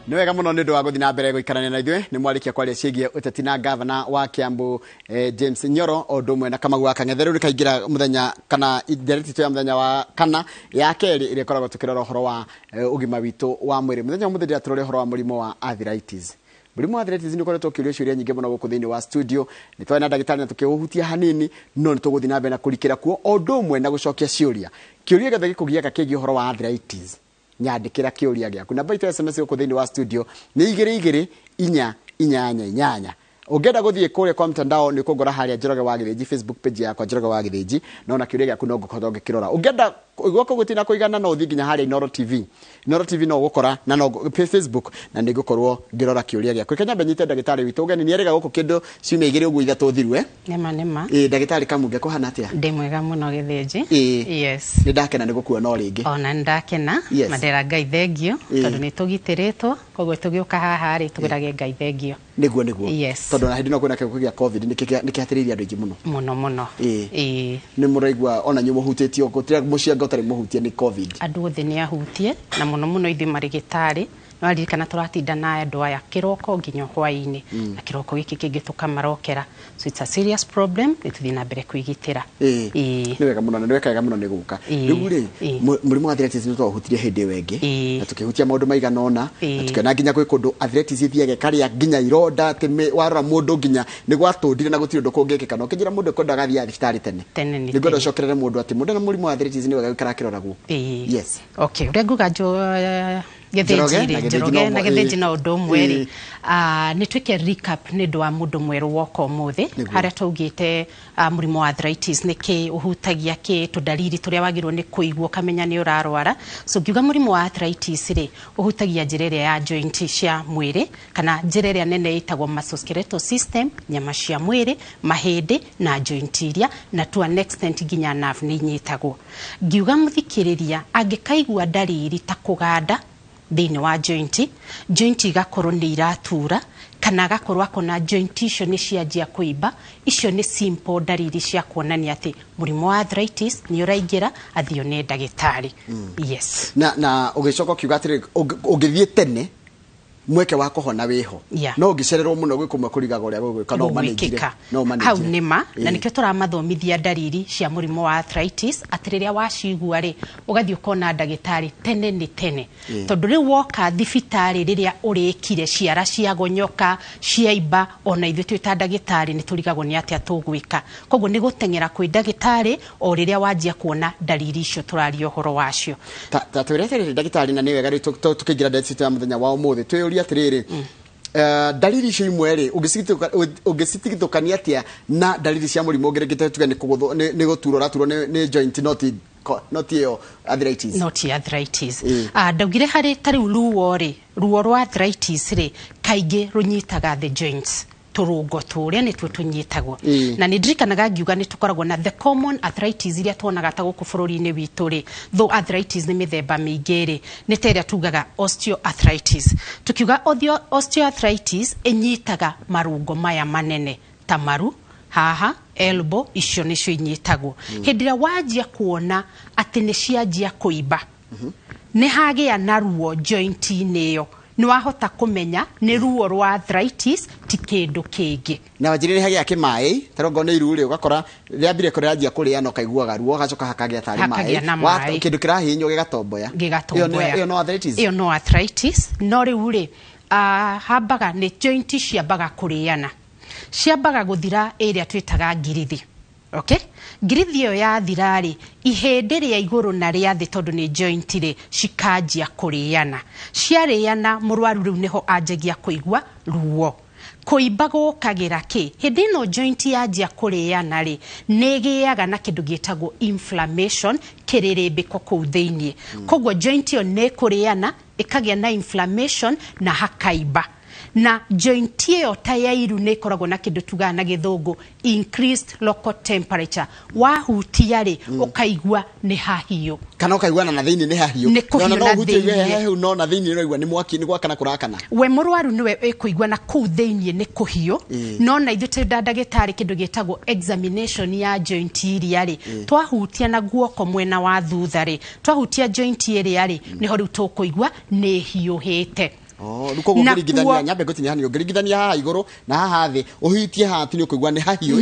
Nĩ wega mũno nĩ ũndũ wa gũthiĩ na mbere gũikarania na ithuĩ. Nĩ mwarikia kwaria ciĩgiĩ ũteti na gavana wa Kiambu James Nyoro o ũndũ ũmwe na Kamau wa Kang'ethe. Rĩu nĩkaingĩra mũthenya kana nderetitũ ya mũthenya wa kana ya kerĩ ĩrĩa ĩkoragwo tũkĩrora ũhoro wa ũgima witũ wa mwĩrĩ. Mũthenya wa mũthenya tũrore ũhoro wa mũrimũ wa arthritis. Mũrimũ wa arthritis nĩ ũkoretwo ũkĩũrio ciũria nyingĩ mũno gũkũ thĩinĩ wa studio. Nĩ twarĩ na ndagĩtarĩ na tũkĩũhutia hanini, no nĩ tũgũthiĩ na mbere na kũrikĩra kuo o ũndũ ũmwe na gũcokia ciũria. Kĩũria gĩothe gĩkũgiaga kĩgiĩ ũhoro wa arthritis. Nyandĩkĩra kĩũria gĩaku. Namba itũ ya SMS gũkũ thĩinĩ wa studio nĩ 224888. Ũngĩenda gũthiĩ kũrĩa kwa mtandao nĩ ũkũngora harĩa Njoroge wa Gĩthĩnji Facebook page yakwa Njoroge wa Gĩthĩnji, no na kĩũria gĩaku no ngũkorwo ngĩkĩrora. Ũngĩenda gwako gũtina kũigana no ũthiĩ nginya harĩa Inoro TV. Inoro TV no ũgũkora na no Facebook na nĩ ngũkorwo ngĩrora kĩũria gĩaku. Kenya benyite ndagĩtarĩ witũ ũgeni nĩ erega gũkũ kĩndũ ciumia igĩrĩ ũguo ithatũ thirwe. Nema. Ndagĩtarĩ Kamunge kũhana atĩa? Ndĩ mwega mũno Gĩthĩnji. Yes. Nĩ ndakena nĩ gũkuona o rĩngĩ. Ona ndakena. Mandera Ngai thengio tondũ nĩ tũgitĩrĩtwo, koguo tũgĩũka haha rĩ tũgĩrage Ngai thengio. Nĩguo. Yes. Tondũ na hĩndĩ no kwĩna kĩhuko gĩa COVID nĩkĩhatĩrĩirie andũ aingĩ mũno. Mũno. Nĩ mũraigua ona nyuo mũhutĩtio gũtira mũcianga ũtarĩ mũhutie nĩ COVID. Andũ othe nĩ ahutie na mũno ithuĩ marigĩtarĩ nĩwaririkana tũratinda na andũ aya kĩroko nginya hwaĩ-inĩ na kĩroko gĩkĩ kĩngĩ tũkamarokera, so it's a serious problem. Nĩtũthiĩ na mbere kwĩgitĩra. Nĩ wega mũno nĩ gũka. Rĩu rĩ mũrimũ wa arthritis nĩ twahutirie hĩndĩ ĩyo ĩngĩ na tũkĩhutia maũndũ maigana ũna na tũkĩona nginya gwĩ kũndũ arthritis ithiaga karĩa nginya ironda atĩ warora mũndũ nginya nĩ gwatũndire na gũtirĩ ũndũ kũngĩkĩka no kĩnjĩra mũndũ kwenda gathiĩ thibitarĩ tene. Nĩ ngwenda ũcokerere mũndũ atĩ mũndũ na mũrimũ wa arthritis nĩ wega gũikara akĩroragwo. Yes. Okay, ũrĩa nguga Njoroge na Gĩthĩnji na ũndũ ũmwe rĩ nĩ twĩke recap nĩ ũndũ wa mũndũ mwerũ woka ũmũthĩ harĩa twaugĩte mũrimũ wa arthritis nĩkĩ ũhutagia kĩ tũndariri tũrĩa wagĩrĩirwo nĩ kũigua ũkamenya nĩ ũrarwara. So ngiuga mũrimũ wa arthritis rĩ ũhutagia njĩra ĩrĩa ya joint cia mwĩrĩ kana njĩra ĩrĩa nene ĩtagwo musculoskeletal system, nyama cia mwĩrĩ, mahĩndĩ na joint iria na to an extent nginya nerve nĩ inyitagwo. Ngiuga mũthikĩrĩria angĩkaigua ndariri ta kũganda thĩinĩ wa joint igakorwo nĩ iratura kana agakorwo akona joint icio nĩ cianjia kũimba, icio nĩ simple ndariri cia kuonania atĩ mũrimũ wa arthritis nĩ ũraingĩra athio nĩ ndagĩtarĩ. Yes. Na ũgĩcoka ukiuga atĩrĩ ũngĩthiĩ tene mweke wa kũhona wĩho no ũngĩcererwo mũno gwĩkũmwe kũrigaga ũrĩa gũgwĩka no manĩkire hau nĩma na nĩkĩo tũramathomithia ndariri cia mũrimũ wa arthritis atĩ rĩrĩa wacigua rĩ ũgathiĩ ũkona ndagĩtarĩ tene nĩ tene tondũ rĩu woka thibitarĩ rĩrĩa ũrĩkire ciara ciagonyoka ciaimba ona ithuĩ twĩ ta ndagĩtarĩ nĩ tũrigagwo nĩ atĩa tũgwĩka, koguo nĩ gũteng'era kwĩ ndagĩtarĩ o rĩrĩa wanjia kuona ndariri icio tũraria ũhoro wacio. Ta twĩretere ndagĩtarĩ na nĩ wega tũkĩingĩra ndagĩtarĩ ya mũthenya wa ũmũthĩ twĩyũria atĩrĩrĩ ndariri icio imwe rĩ ũngĩcitigithũkania atĩa na ndariri cia mũrimũ ũngĩ rĩngĩ tuge nĩ gũturwo nĩ joint not ĩyo arthritis. Not arthritis. Ndaugire harĩ tarĩu ruo rwa arthritis rĩ kaingĩ rũnyitaga the joints tũrũngo tũrĩa nĩtuo tũnyitagwo na nĩ ndirikanaga ngiuga nĩ tũkoragwo na the common arthritis iria tuonaga ta gũkũ bũrũri-inĩ witũ rĩ though arthritis nĩ mĩthemba mĩingĩ rĩ nĩ ta ĩrĩa tugaga osteoarthritis. Tukiuga osteoarthritis ĩnyitaga marũngo maya manene ta maru haha elbow, icio nĩcio inyitagwo. Hĩndĩ ĩrĩa wanjia kuona atĩ nĩ cianjia kũimba nĩ hagĩa na ruo joint-inĩ ĩyo nĩ wahota kũmenya nĩ ruo rwa arthritis ti kĩndũ kĩngĩ. Na wanjĩrĩ hagĩa kĩmaĩ tarongo nĩ iru rĩ ũgakora rĩambire kũrĩanjia kũrĩa no kaiguaga ruo gacoka hakagĩa tarĩ maĩ kĩndũ kĩrahihinywo gĩgatomboya. Ĩyo no arthritis. Ĩyo no arthritis. No rĩu rĩ hambaga nĩ joint ciambaga kũrĩana, ciambaga gũthira ĩrĩa twĩtaga ngirithi. Okay? Ngirithi ĩyo yathira rĩ ihĩndĩ rĩa igũrũ na rĩa thĩ tondũ nĩ joint rĩ cikanjia kũrĩana, ciarĩana mũrwaru rĩu nĩho anjagia kũigua ruo. Kũimba gũkagĩra kĩ hĩndĩ ĩno joint yanjia kũrĩana rĩ nĩ gĩaga na kĩndũ gĩtagwo inflammation, kĩrĩrĩmbĩko kũu thĩinĩ. Koguo joint ĩyo nĩ kũrĩana ĩkagĩa na inflammation na hakaimba. Na joint ĩyo ta ya iru nĩ koragwo na kĩndũ tugaga na gĩthũngũ increased local temperature. Wahutia rĩ ũkaigua nĩ hahiũ kana ũkaigua na thĩinĩ nĩ hahiũ no na thĩinĩ no igua nĩ mwaki nĩ gwakana kũrakana. We mũrwaru nĩwe ĩkũigua na kũu thĩinĩ nĩ kũhiũ no na ithuĩ tĩ ndagĩtarĩ kĩndũ gĩtagwo examination ya joint iria rĩ twahutia na guoko mwena wa thutha rĩ twahutia joint iria rĩ nĩho rĩu tũkũigua nĩ hiũhĩte. Ruko ngirigithania nyambe gutinia hani ngirigithania haha iguru na haha thi uhitie haha tini ukigwa ni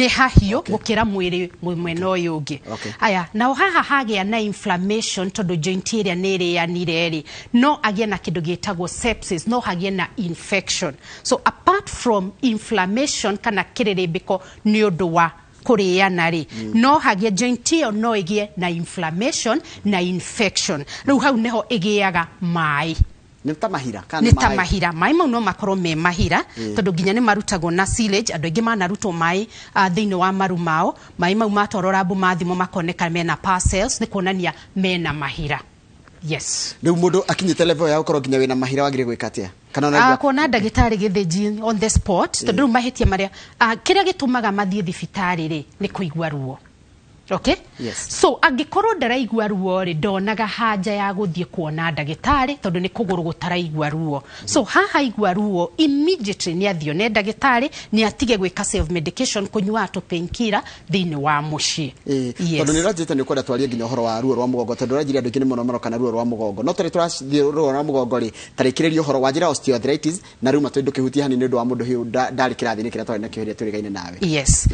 hahiu gukira mwiri mwena uyu ungi aya na haha hagia na inflammation tondu joint area nere ya nireri no agia na kindu gitagwo sepsis no hagia na infection so apart from inflammation kana kiririmbiko ni undu wa kuriana ri no hagia joint iyo no igie na inflammation na infection riu hau neho igiaga mai nita mahira mai mau no makorwo me mahira tondu ginya ni marutagwo na silage andu ingi manarutwo mai thiini wa maru mao mai mau matorora mbu mathimo makoneka mena parcels ni kuonania mena mahira yes riu mundu akinyite level ya ukorwo ginya wina mahira wagire gwikatia kana na kuona ndagitari githiji on the spot tondu riu mahitia maria kiria gitumaga mathie thibitari ri ni kuigwa ruo okay yes so angikorwo ndaraigwa ruo ri ndonaga haja ya guthie kuona ndagitari tondu ni kuguru gutaraigwa ruo so haha igwa ruo immediately ni athio ne ndagitari ni atige gwika self medication kunywa to painkiller thini wa muci tondu ni rajita ni kwenda twarie nginya uhoro wa ruo rwa mugongo tondu rajiri andu kini mono kana ruo rwa mugongo no tari turathie ruo rwa mugongo ri tarikirerio uhoro wa njira osteoarthritis na rheumatoid kihutia hani ni ndu wa mundu hiu ndari kirathini kira twari na kihuria turigaine nawe yes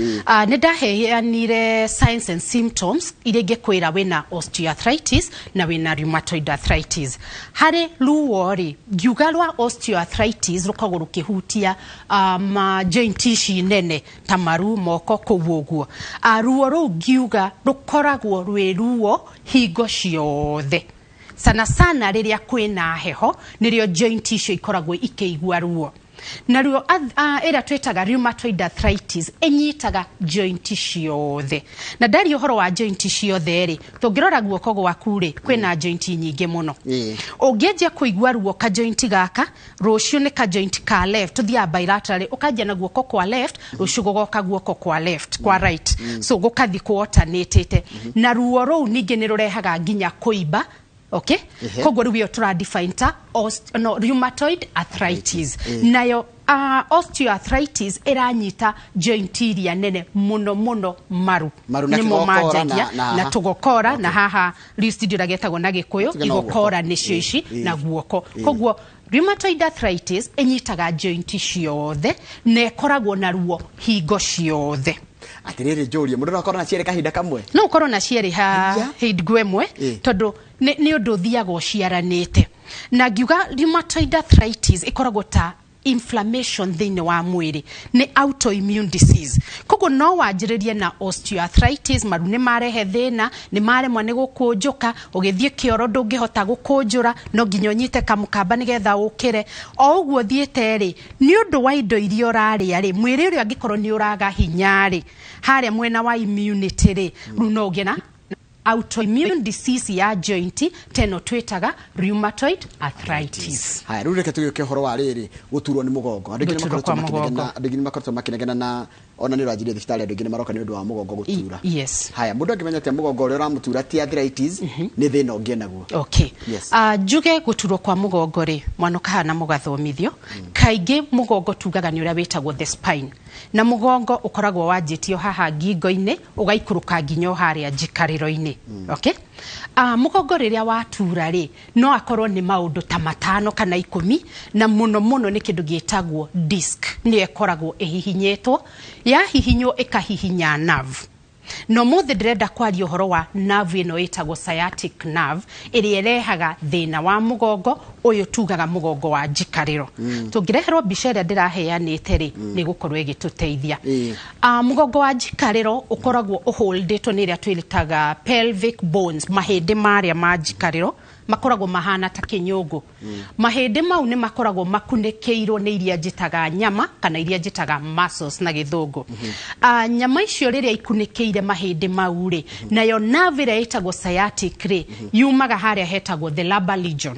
ni ndaheanire science and symptoms irege kwira wena osteoarthritis na wena rheumatoid arthritis hari ruo ri giugalwa osteoarthritis rukago rukihutia ma joint ici nene tamaru moko kuguguo ruo ru giuga rukoragwo rwe ruo hingo ciothe sana sana riria kwina heho nirio joint icio ikoragwo ikeigua ruo na ruo era twetaga rheumatoid arthritis enyitaga joint ciothe na ndari uhoro wa joint ciothe ri tungirora guoko gwaku ri kwina joint nyingi muno ungienja kuigua ruo ka joint gaka rucio ni ka joint ka left tuthia bilateral ukajia na guoko kwa left rucio gogoka guoko kwa left kwa right so gukathi ku alternate na ruo ru ningi ni rurehaga nginya kuiba okay kogwo riu tura define ta rheumatoid arthritis nayo osteoarthritis iranyita joint iria nene muno maru nimo majagia na tugokora na haha listed ragetagwo na gikuyu igokora nicio ici na guoko kogwo rheumatoid arthritis enyitaga joint ciothe ne koragwo na ruo hingo ciothe atiriri njurie mundu akora na ciere kahinda kamwe no ukoro na ciere ha hindgwemwe tondu ni undu thiago ciaranite na ngiuga rheumatoid arthritis ikoragwo ta inflammation thini wa mwiri ni autoimmune disease kogo no wajiririe na osteoarthritis maru ni marehe thina ni maremwa ni gukunjuka ugithie kioro ndungihota gukunjura no nginyonyite kamukamba nigetha ukire o uguo thiete ri ni undu wa indo irio rari ari mwiri uri angikorwo ni uraga hinyari haria mwena wa immunity ri runo ugena autoimmune disease ya joint teno twetaga rheumatoid arthritis haya rureke tuyoke horo wa riri guturwo ni mugongo andigi ni makorto makinegena na ona ni rajire thibitari andigi ni maroka ni undu wa mugongo gutura yes haya mundu angimenya ati mugongo uri uramutura ti arthritis ni thina ungi naguo okay juge guturwo kwa mugongo ri mwana kahana mugathomithio kaingi mugongo tugaga ni uria wetagwo the spine na mugongo ukoragwo wajitio haha ngingo-ini ugaikuruka nginyo haria njikariro-ini okay mugongo riria watura ri no akorwo ni maundu ta 5 kana 10 na muno ni kindu gitagwo disc ni ekoragwo ehihinyetwo ya hihinyo ikahihinya nerve no muthe ndirenda kwaria uhoro wa nerve ino itagwo sciatic nerve iri erehaga thina wa mugongo uyu tugaga mugongo wa njikariro tungireherwo mbica iria ndiraheanite ri ni gukorwo igituteithia mugongo wa njikariro ukoragwo uholdetwo ni iria twitaga pelvic bones mahindi maria ma njikariro makoragwo mahana ta kinyungu mahindi mau ni makoragwo makunekeirwo ni iria njitaga nyama kana iria njitaga muscles na githungu nyama icio riria ikunekeire mahindi mau ri nayo nerve iria itagwo sciatic ri yumaga haria hetagwo the lumbar region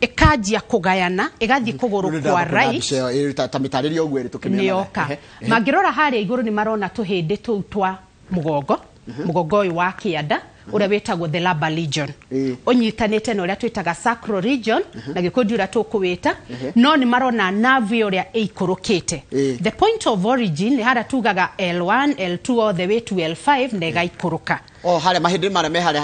ikajia kugayana igathi kuguru kwa right tamitaririo ugwe tukimenya magirora haria iguru ni marona tuhindi tu twa mugongo mugongo uyu wa kianda uria wetagwo the lumbar region onyitanite na uria twitaga sacral region na gikundi uria tukuwita no ni marona nerve uria ikurukite the point of origin ni hara tugaga L1 L2 all the way to L5 nega ikuruka hale mahindi mare me hale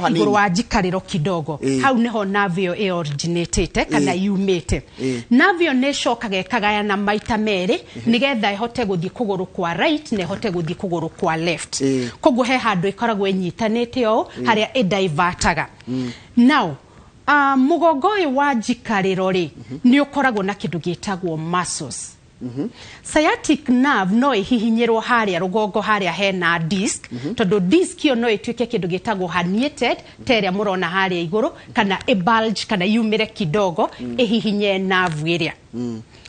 iguru wa njikariro kidogo hau neho navio originatete kana yumete navio ne shokaga kagaya na maita mere nigetha ihote guthii kuguru kwa right ne ihote guthii kuguru kwa left koguo he handu ikoragwo inyitanite o haria idivertaga now mugongo uyu wa njikariro ri ni ukoragwo na kindu gitagwo muscles sciatic nerve no ihihinyirwo haria rugongo haria hena disc tondu disc yo no ituike kindu gitagwo herniated teria murona haria iguru kana a bulge kana yumire kidogo ihihinye nerve iria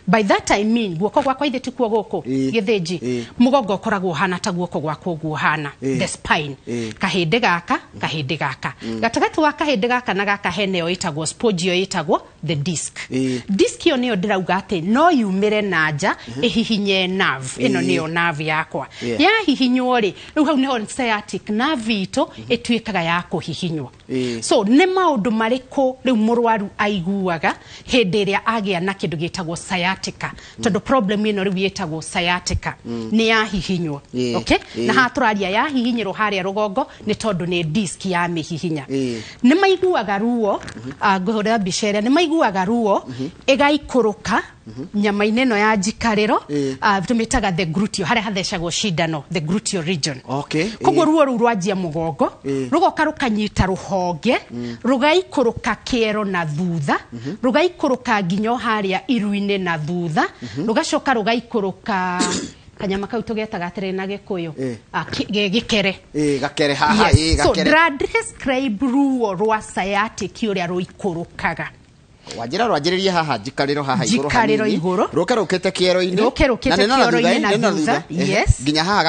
by that I mean guoko gwakwa ithe kuo goko githinji mugongo ukoragwo hana ta guoko gwakwa guo hana the spine kahinde gaka gatagatu wa kahinde gaka na gaka heneo itagwo spogio itagwo the disc disc yo niyo ndirauga ati no yumire nanja ihihinye nerve ino niyo nerve yakwa ya hihinywo ri riu hau niho sciatic nerve ito etuikaga ya kuhihinywa so ne maundu mariko riu murwaru aiguaga hindi ria agia na kindu gitagwo sciatica tondu problem ino riu yetagwo sciatica ni ya hihinywo okay na haturaria ya hihinyiro haria rugongo ni tondu ni disc ya mihihinya ni maiguaga ruo nguhura bicere ni maiguaga ruo igaikuruka nyama-inĩ no ya njikarĩro tumitaga the gluteal haria hathecagwo shindano the gluteal region koguo ruo ru rwanjia mugongo rugoka rukanyita ruhonge rugaikuruka kiero na thutha rugaikuruka nginyo haria iru-inĩ na thutha rugacoka rugaikuruka kanyama kau tugetaga atirĩ na gikuyu gikere gakere haha gakere so describe ruo rwa sciatic uria ruikurukaga wajira rwajiririe haha njikariro haha iguru ruka rukete kiero-ini na thutha yes ginya haha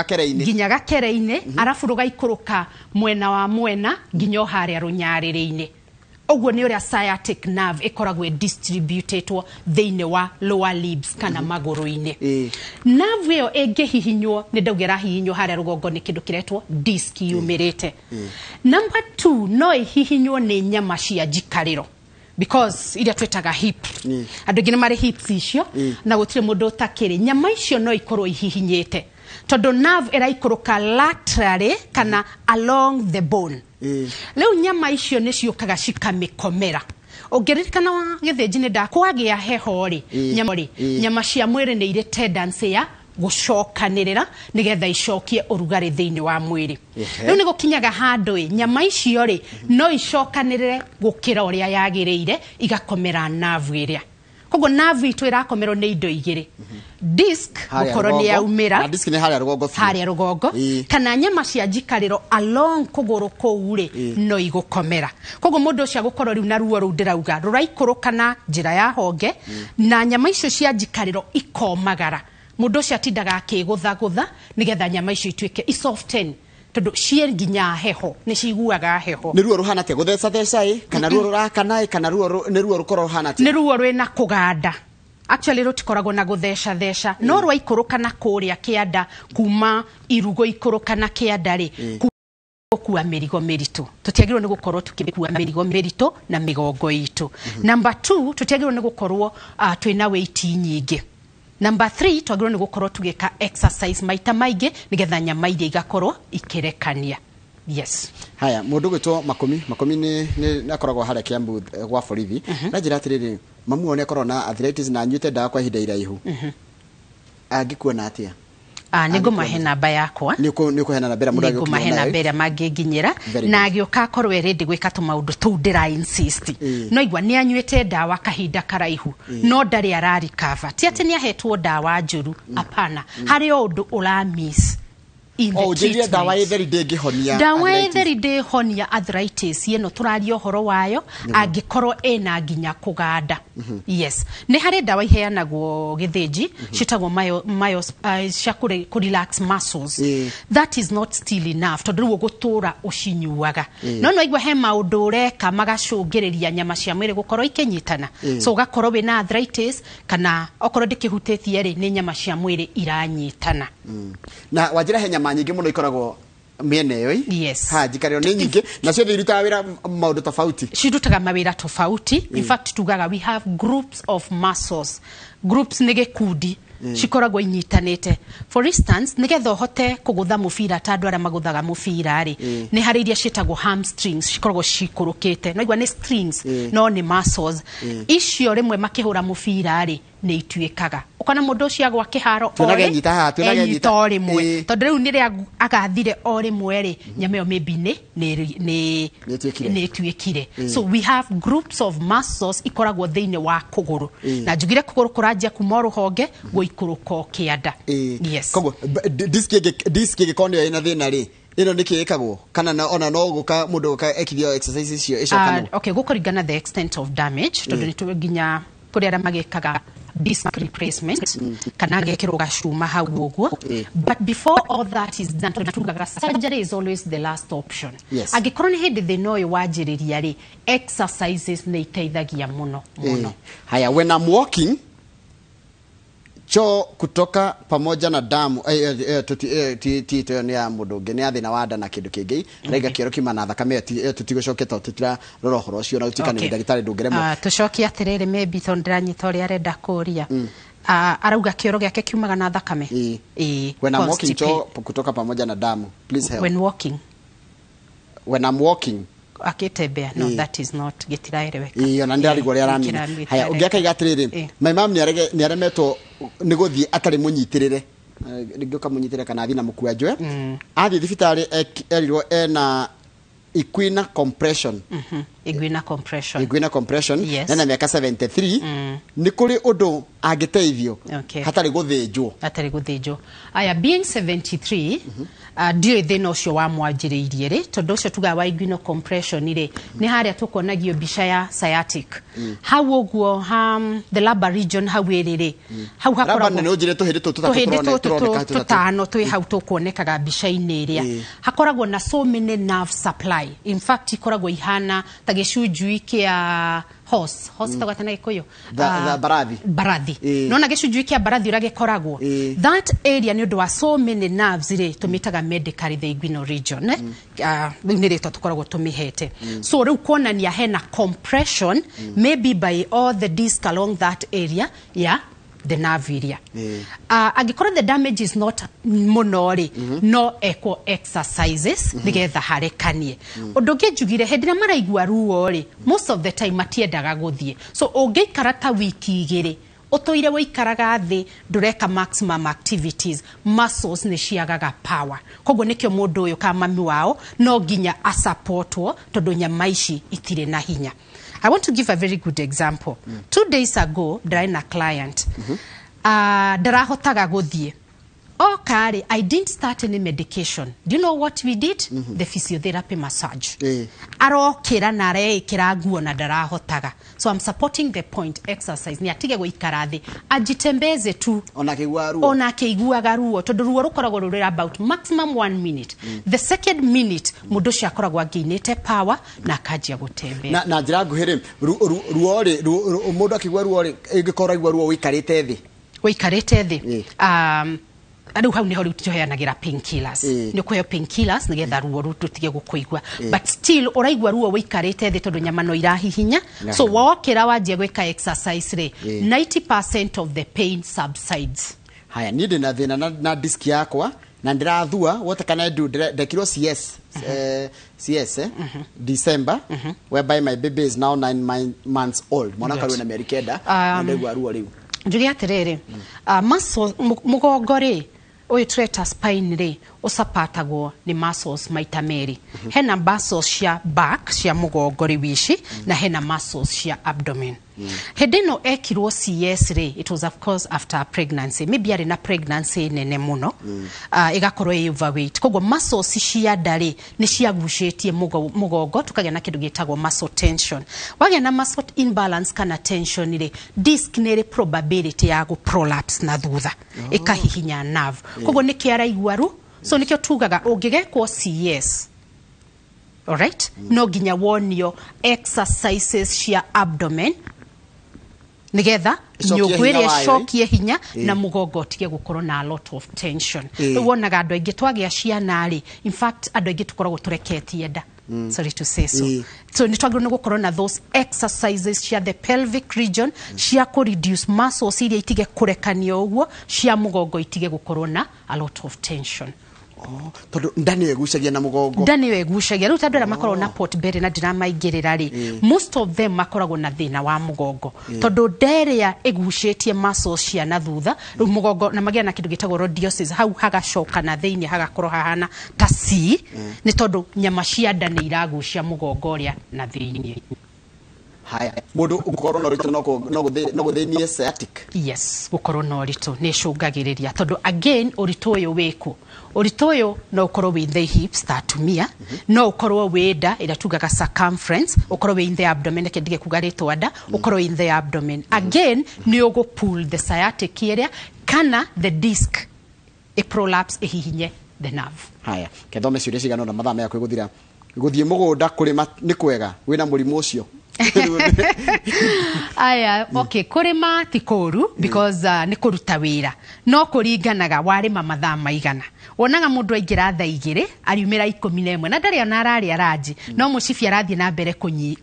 gakere-ini arafu rugaikuruka mwena wa mwena nginyo haria runyarĩrĩ-ini oguo ni uria sciatic nerve ikoragwo distributed thiini wa lower limbs kana maguru-ini nerve yo ingihihinywo ni ndaugira hihinywo haria rugongo ni kindu kiretwo disc yumirite number 2 no ihihinywo ni nyama cia njikariro because iria twetaga hip andu ngine mari hips icio na gutire mundu utakiri nyama icio no ikorwo ihihinyite tondu nerve iraikuruka laterally kana along the bone leo nyama icio ni ciukaga cikamikomera ongeririkana wa githinji ni ndakwagia heho ri nyama cia mwiri ni ire tendency ya gucokanirira nigetha icokie urugari thiini wa mwiri riu ni gukinyaga handu nyama icio ri no icokanirire gukira uria yagiriire igakomera nerve iria koguo nerve itu irakomerwo ni indo igiri disc gukorwo ni yaumira disc ni haria rugongo kana nyama cia njikariro along kuguru kou ri no igukomera koguo mundu ucio gukorwo riu na ruo ru ndirauga ruraikũrũkana njira ya honge na nyama icio cia njikariro ikomagara mundu ucio atindaga akigutha nigetha nyama icio ituike isoften tondu cie nginya heho ni ciguaga heho ni ruo ruhana te gutheca kana ruo rurakana kana ruo ni ruo rukorwo ruhana te ni ruo rwina kuganda actually rutikoragwo na gutheca no rwaikũrũkana kuria kianda kuma irugo ikũrũkana kianda ri kuwa mirigo miritu tutiagirwo ni gukorwo tukikuwa mirigo miritu na migongo itu number 2 tutiagirwo ni gukorwo twina weight nyingi number 3 twagirwo ni gukorwo tugika exercise maita maingi nigetha nyama iria igakorwo ikirekania yes haya mundu gwitwo makumi ni akoragwo haria Kiambu gwa borithi na njira atiriri mamu one akorwo na arthritis na nyute ndawa kwa ihinda iraihu angikuona atia nigumahe namba yakwa nikuhe namba ira mundu agikuona nigumahe namba ira manginginyira na agioka korwe ready gwika tumaundu tu ndira insist no igwa ni anyuite ndawa kahinda karaihu no ndari arari cover ti ati ni ahetwo ndawa njuru apana hari undu ura miss dawa etheri ndingihonia dawa etheri ndihonia arthritis yeno turario horo wayo angikorwo ena nginya kuganda yes ni hari dawa iheanagwo githinji citagwo ku relax muscles that is not still enough tondu ruo gutura ucinyuaga no igwa he maundu ureka magacungiriria nyama cia mwiri gukorwo ikinyitana so ugakorwo wina arthritis kana okorwo ndikihutithie ri ni nyama cia mwiri iranyitana na wajira he nyama nyingi muno ikoragwo miene yo yes njikariro ni nyingi na cio irutaga wira maundu tofauti cirutaga mawira tofauti in fact tugaga we have groups of muscles groups ni gikundi cikoragwo inyitanite. For instance, nigetha hote kugutha mubira ta andu aria maguthaga mubira ri ni hari iria cietagwo hamstrings cikoragwo cikurukite no igwa ni strings no ni muscles icio rimwe makihura mubira ri ni ituikaga ukona mundu ucio agwa kiharo ore rimwe tondu riu ni ria agathire o rimwe ri nyama yo maybe ni ituikire. So we have groups of muscles ikoragwo thiini wa kuguru na njugire kuguru kurajia kuma ruhonge guikuruka kianda. Yes, kogo disk gikonio ina thina ri ino nikikagwo kana ona no guka mundu ka ekithio exercises cio icokano. Okay, gukuringana the extent of damage tondu ni tuginya kuri ara magikaga disc replacement kana gekirwo gacuma hau uguo. But before all that is done, surgery is always the last option. Agikorwo ni hindi thina uyu wanjiriria ri exercises ni iteithagia muno. Haya, when I'm walking cho kutoka pamoja na damu tito ni ya mundu ngi ni athina wa nda na kindu kingi raiga kiero kima na thakame tutigocoketa tutira rorohoro ucio na utikane ndagitari ndungiremo tucokia atiriri maybe tondiranyita uria arenda kuria arauga kioro giake kiumaga na thakame. When I'm walking cho kutoka pamoja na damu, please help. When I'm walking akitembea no that is not getiraireweka iyo na ndari gore aramina. Haya, ungiaka igatiriri my mom ni aremetwo ni guthie atari munyitirire ngiuka munyitirire kana athina mukua njwe athi thibitari erirwo ena Equina compression. Equina compression. Yes. Nena miaka 73 ni kuri undu agiteithio hatari guthinjwo. Aya being 73 dio thina ucio wa mwanjiriirie ri tondu ucio tuga wa equina compression ri ni haria tukonagio bica ya sciatic hau uguo the lumbar region hau iri hau hakoragwo no njire tuhindi tutano twi hau tukonekaga bica-ini iria hakoragwo na so many nerve supply. In fact ikoragwo ihana ta gicunjui kia horse tagwatana gikuyu barathi no na gicunjui kia barathi ura gikoragwo that area ni undu wa so many nerves ri tumitaga medically the inguinal region ni ri tukoragwo tumihete. So riu kuonania hena compression maybe by all the disc along that area the nerve area. Agikorwo the damage is not monori no equal exercises nigetha harekanie undu ngijugire hedira maraigua ruo ri most of the time matiendaga guthie. So ungiikara ta wiki igiri utoire wikaraga thi ndureka maximum activities muscles ni ciagaga power koguo nikio mundu uyu ka mami wao no nginya a supportwo tondu nyama ici itire na hinya. I want to give a very good example. 2 days ago, a client, darahotaga guthie. Okay, I didn't start any medication. Do you know what we did? The physiotherapy massage. Arokira na rekira guo na darahotaga. So I'm supporting the point exercise. Ni atige guikara thi ajitembeze tu. Ona keiguaga ruo. Tondu ruo rukoragwo ruri about maximum 1 minute. The second minute mundu cio akoragwo aginite power na akajia gutembea. Na njira nguhire ruo ri mundu akigwa ruo ri ingikoragwo ruo wikarite thi. Adu hau niho tuheanagira painkillers ni kuheo painkillers nigetha ruo rutige gukuigwa but still uraigwa ruo wikarite thi tondu nyama no irahihinya. So wokira wanjia gwika exercise ri 90% of the pain subsides. Haya, ni ndina thina na disk yakwa na ndirathua what can I do ndekirwo CS December whereby my baby is now 9 months old mwana karu na mieri kenda ndegwa ruo riu njuri atiriri muscle mugongo ri oyo treta spine ri usapatagwo ni muscles maita meri hena muscles cia back cia mugongo ri wishi na hena muscles cia abdomen. Hedeno ekirwo CS ri it was of course after pregnancy maybe ari na pregnancy nene muno igakorwo overweight koguo muscles cia ndari ni ciagucetie mugongo tukagĩa na kindu gitagwo muscle tension. Wagĩa na muscle imbalance kana tension ri disc ni probability ya go prolapse na thutha ikahihinya nerve koguo ni kiaraigua ru. So nikio tugaga ungigekwo CS alright no ginya wonio exercises cia abdomen nigetha nyugwire shokie hinya na mugongo tige gukorwo na a lot of tension. Wonaga andu aingi twagia ciana ri in fact andu aingi tukoragwo tureketie nda sorry to say so so ni twagĩrĩirwo nĩ gũkorwo na those exercises cia the pelvic region cia ku reduce muscles iria itige kũrekanio ũguo cia mũgongo itige gũkorwo na a lot of tension. Tondu ndani egucagia na mugongo ndani egucagia riu tandũ makorwo na pot belly na ndiramaingĩrĩra most of them makoragwo na thina wa mugongo tondu nderia egucĩtie muscles cia na thutha riu mugongo na magia na kindu gitagwo rhodiosis hau hagacoka na thĩinĩ hagakorwo hahana ta C ni tondu nyama cia nda nĩ iragucia mugongo ũrĩa na thĩinĩ. Haya mundu ukorwo na uritu no guthĩnie sciatic. Yes gukorwo na uritu nĩ cungagĩrĩria tondu again uritu ũyũ wĩku uritu ũyũ no ukorwo wĩ the hips ta atumia no ukorwo wĩ nda ĩrĩa tugaga circumference ukorwo wĩ in the abdomen kĩndige kuga rĩtwa nda ukorwo in the abdomen again nĩ ũgũ pull the sciatic area kana the disc a prolapse ihihinye the nerve. Haya kethome ciũria cigana na mathaa maya kwĩgũthira gũthiĩ mũgũnda kũrĩma nĩ kwega wĩna mũrimũ ũcio. Aya okay kurima ti kuru because ni kuruta wira no kuringanaga warima mathaa maigana wonaga mundu aingira thaa 2 ariumira 11 na ndari ona arari araji no mucibi arathie na mbere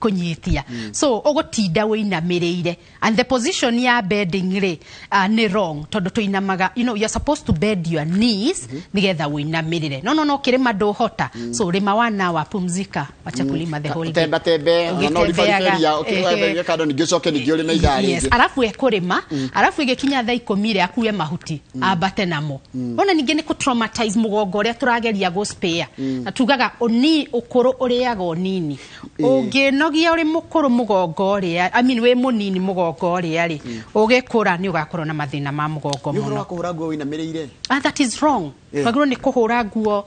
kunyitia so ugutinda winamirire and the position ya bedding ri ni wrong tondu tuinamaga you know you're supposed to bend your knees nigetha winamirire no kirima nduhota so rima 1 hour pumzika wacha kulima the whole day tembe no rifaria okay kado ni gicoke ni giori na idari yes alafu ekurima alafu igikinya thaa 10 ri akuye mahuti abate namo ona ninge ni ku traumatize mugongo ria turageria go spare na tugaga oni ukuru uriaga nini unginogia uri mukuru mugongo ria I mean we munini mugongo ria ri ugikura ni ugakorwo na mathina ma mugongo muno ni kuhura nguo winamirire that is wrong twagirwo ni kuhura nguo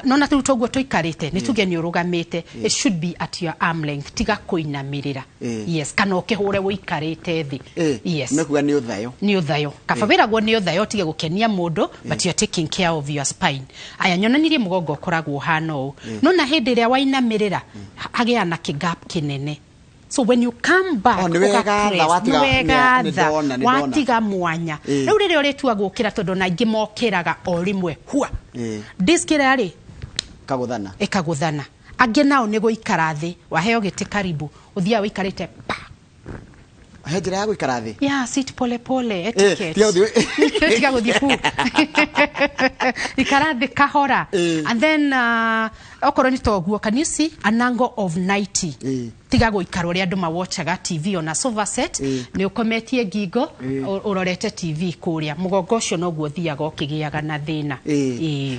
nona tu toguo tuikarite ni tuge ni urugamite it should be at your arm length tiga kuinamirira yes kana ukihure wikarite thi yes mekuga ni uthayo kababira go ni uthayo tige gukenia mundu but you are taking care of your spine aya nyonanirie mugongo koragwo hano nona hindi ria wainamirira hagia na kigap kinene so when you come back watiga mwanya riu rire uritua gukira tondu na ingi mokiraga o rimwe hua diskira ri ekaguthana angi nao ni guikara thi waheo giti karibu uthia wikarite pa hejira ya guikara thi sit pole pole etiquette tiga guthie ku ikara thi kahora and then okorwo ni toguo can you see an angle of 90 tiga guikara ri andu mawatchaga TV ona sofa set ni ukometie ngingo urorete TV kuria mugongo ucio noguo thiaga ukigiaga na thina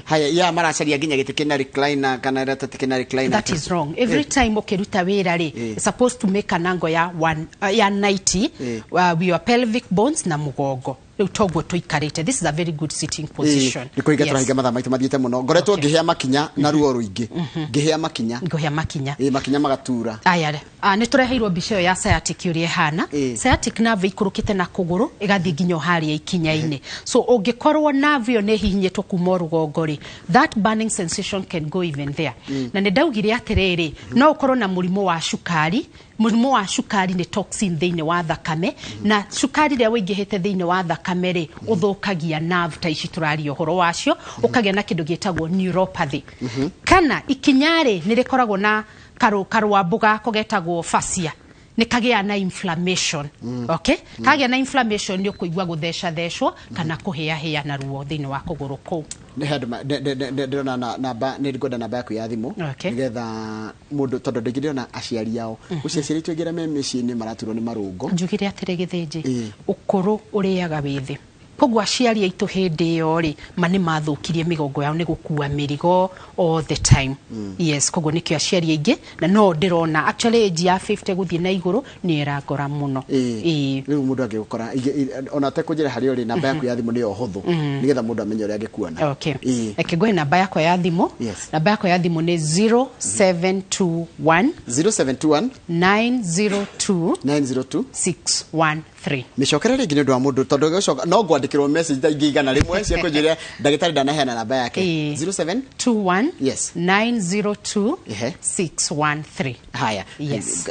haya ya maracaria nginya gitikena recliner kana rata tikena recliner that is wrong every time ukiruta wira ri supposed to make an angle ya 90 with your pelvic bones na mugongo toguo tuikarite this is a very good sitting position nikuiga turahiga mathaa maitu mathiete muno ngoretwo ngihia makinya na ruo ruingi ngihia makinya makinya magatura aya ni tureheirwo mbica ya sciatic uria hana sciatic nerve ikurukite na kuguru igathi nginyo haria ikinya-ini so ungikorwo nerve yo ne hihinyetwo kuma rugongo ri that burning sensation can go even there na ni ndaugire atiriri no ukorwo na murimu wa shukari murimu wa shukari ni toxin thiini wa thakame na shukari ria wingihite thiini wa thakame ri uthukagia nerve ta ici turari uhoro wacio ukagia na kindu gietagwo neuropathy kana ikinyari ni rikoragwo na karwa mbuga kogetagwo fascia ni kagia na inflammation okay kagia na inflammation ni kuigwa guthecwo kana kuhia na ruo thiini wa kuguru ku ni hadma ndona namba ni ngoda namba yaku ya thimu nigetha mundu tondu ndingiriona aciari yao uciaciritwe ngira me micini maraturwo ni marungo njugire atire githinji ukuru uriaga withi kogwa aciari aitu hindi yo ri mani mathukirie migongo yao ni gukua mirigo all the time yes kogwa nikio aciari aingi na no ndirona actually age ya 50 guthie na iguru ni iragora muno riu mundu angikora ona te kujira hari ori namba yaku ya thimu ni ohothu nigetha mundu amenye uri angikuona okay ekigwe namba yako ya thimu namba yako ya thimu ni 0721 902 613 micokerere ngi ndu wa mundu tondu gicoka no ngwandika kwandikirwo message taingigana rimwe cia kunjiria ndagitari ndanaheana namba yake 0721 yes 902 613 haya yes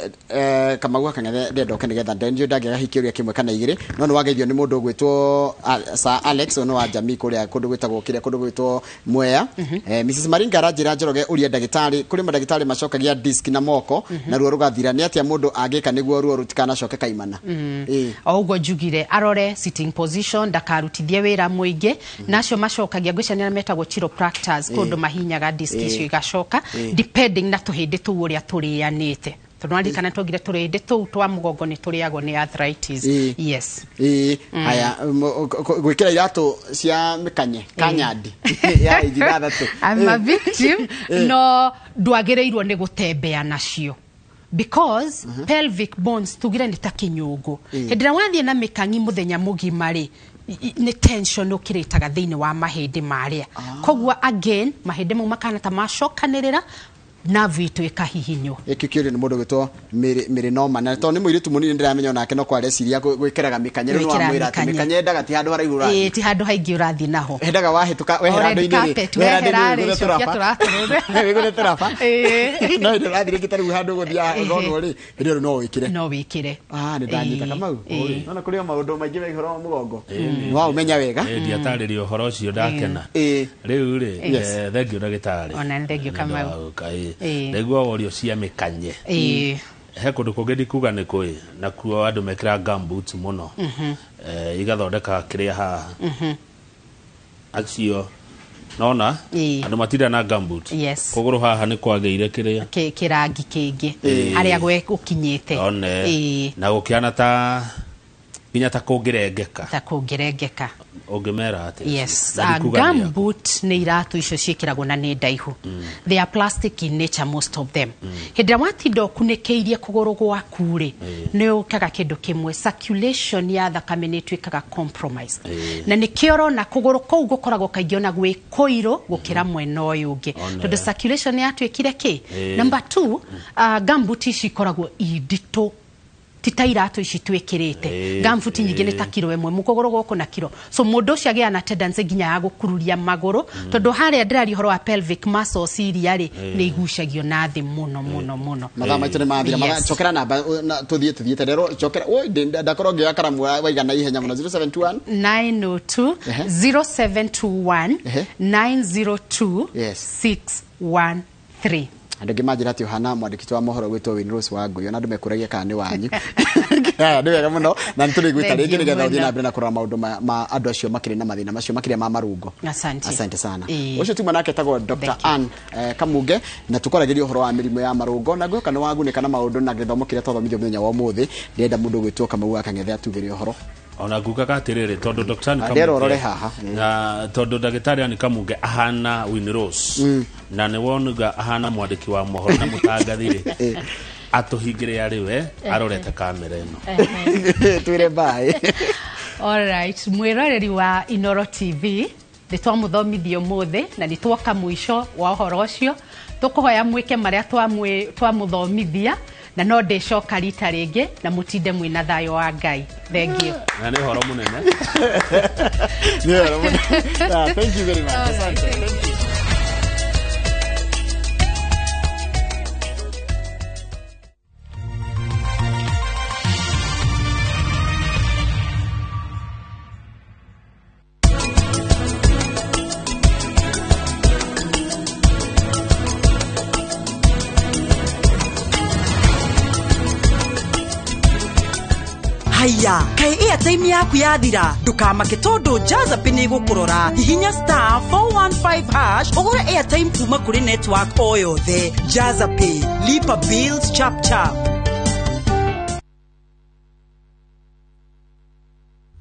kama gwa kangethe ndendo kanigetha ndenjo ndagera hikiria kimwe kana igiri no ni wageithio ni mundu gwitwo Sir Alex ono wa Jamii kuria kundu gwitagwo kiria kundu gwitwo Mwea Mrs Maringa ranjira njoroge uria ndagitari kuri madagitari macokagia disk na moko na ruo rugathira ni atia mundu agika niguo ruo rutikana coke kaimana oguo njugire arore sitting position ndakarutithie wira muingi nacio macokagia ngwicania metagwo chiropractors kundu mahinyaga disk icio igacoka depending na tuhindi tu uria turianite tunali kana tugire turinde tu twa mugongo ni turiago ni arthritis yes haya gwikira iratu cia mikanye kanyandi ya ijirathatu I'm a victim no ndwagireirwo ni gutembea nacio because pelvic bones tugire ni takinyugo hindira wathie na mikangi muthenya mugima ri ni tension ukiritaga thiini wa mahindi maria kogwa again mahindi mu makana ta macokanirira na vitu ikahihinyo ekikiri ni mundu gwitwo miri noma na to ni muiritu munini ndiramenya nake no kware ciria gwikiraga mikanye no amwira ati mikanye ndaga ti handu haraihu urathi ti handu haingi urathi naho hendaga wahituka weherando ini weherando turafa no ndirathi ngitari handu guthia gono ri ndio no wikire ni ndanyita kamau no kuri maundu maingi wehoro mugongo wa umenya wega ndiataririo horo ucio ndakena riu ri thengio ndagitari ona thengio kamau Negua worio cia mikanye he kundu kugedi kuga ni kui na kuo andu mekira gumboots muno igathondeka kiria ha acio nona andu matira na gumboot kuguru haha ni kwageire kiria kirangi kingi aria gwe ukinyite na gukiana ta binya ta kungirengeka ongimera ati yes gumboot ni iratu icio ciikiragwo na ni ndaihu they are plastic in nature most of them hindira watindo kunikeirie kuguru gwaku ri ni ukaga kindu kimwe circulation ya thakame ni twikaga compromise na nikioro na kuguru kou gukoragwo kaingĩ ona gwi koiro gukira mwena uyu ungi tondu circulation ya twikire ki number 2 gumboot ici ikoragwo idito titairatu ici twikirite gumboot nyingi ni ta kilo emwe mukogoro goko na kilo so mundu ucio agia na tendency ginya ya gukururia maguru tondu haria ndirari horo wa pelvic muscles iria ri ni igucagio na thi muno mathama itene mathira magacokera namba tuthie terero chokera oi ndakoro ngia karamu waigana ihenya muno 0721 902 0721 902 613 andu ngimajira ati Yohana mwandikitwa wa mohoro gwitwo Winrose wa Ngui ona andu mekuragia kana ni wanyu ndi wega muno na nituri gwita ringi nigetha uthie na mbere na kurora maundu ma andu acio makiri na mathina macio makiri ma marungo asante sana ucio tuma nake tagwo Dr. Ann Kamuge na tukoragiria uhoro wa mirimo ya marungo na gwe kana waguneka na maundu na githomo kiria twathomithio muthenya wa muthi ndenda mundu gwitwo Kamau akang'ethe atugire uhoro ona nguka katiriri tondu Dr. Kamuge na tondu ndagitari ni Kamuge ahana Winrose na ne wonuga ahana mwandiki wa mohoro na mutangathiri atuhingire ariwe arorete kamera ino twire bye all right mwiroreri wa Inoro TV nitwamuthomithio muthi na nitwoka mwisho wa uhoro ucio tukuhoya mwike maria twamuthomithia na no ndecoka rita ringi na mutinde mwina thayo wa Ngai thank you na ni horo munene ni horo munene thank you very much asante Haya, kai airtime yaku yathira ndukamake tondu Jazapi ni gukurora hihinya *415# ugure airtime kuma kuri network o yothe. Jazapi, lipa bills chap chap.